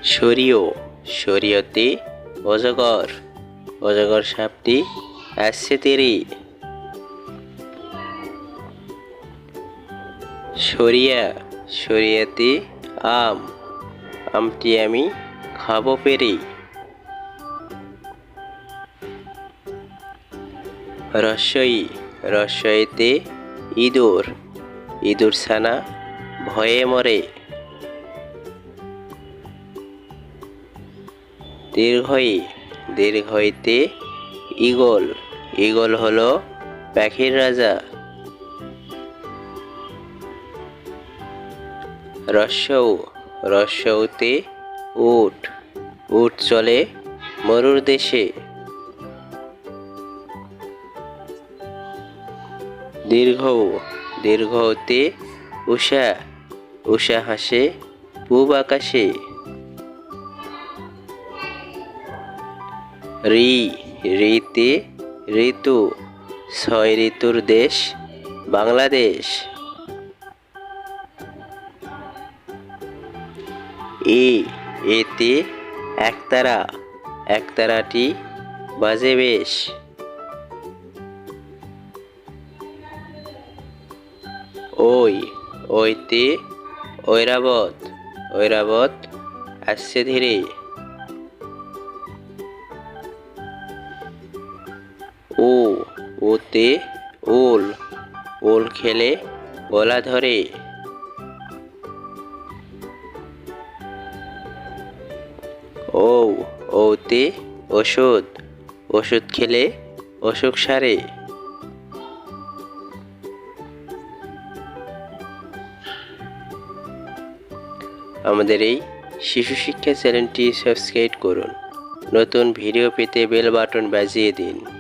শরীয়, শরীয়তে অজগর, অজগর সাপটি আসছে তেরে। শরিয়া, শরিয়াতে আম, আমটি আমি খাবো পেরে। রস্বই, রস্বইতে ইঁদুর, ইঁদুর ছানা ভয়ে মরে। দীর্ঘই, দীর্ঘইতে ঈগল, ঈগল হলো পাখির রাজা। রস্যৌ, রস্যৌতে উট, উট চলে মরুর দেশে। দীর্ঘৌ, দীর্ঘতে উষা, উষা হাসে পূব আকাশে। ঋ, ঋতে ঋতু, ছয় ঋতুর দেশ বাংলাদেশ। এতে একতারা, একতারাটি বাজে বেশ। ওই, ওইতে ঐরাবত, ঐরাবত আসছে ধীরে। ও, ওতে ওল, ওল খেলে গলা ধরে। ও, ওতে ওষুধ, ওষুধ খেলে অসুখ সারে। আমাদের এই শিশু শিক্ষা চ্যানেলটি সাবস্ক্রাইব করুন। নতুন ভিডিও পেতে বেল বাটন বাজিয়ে দিন।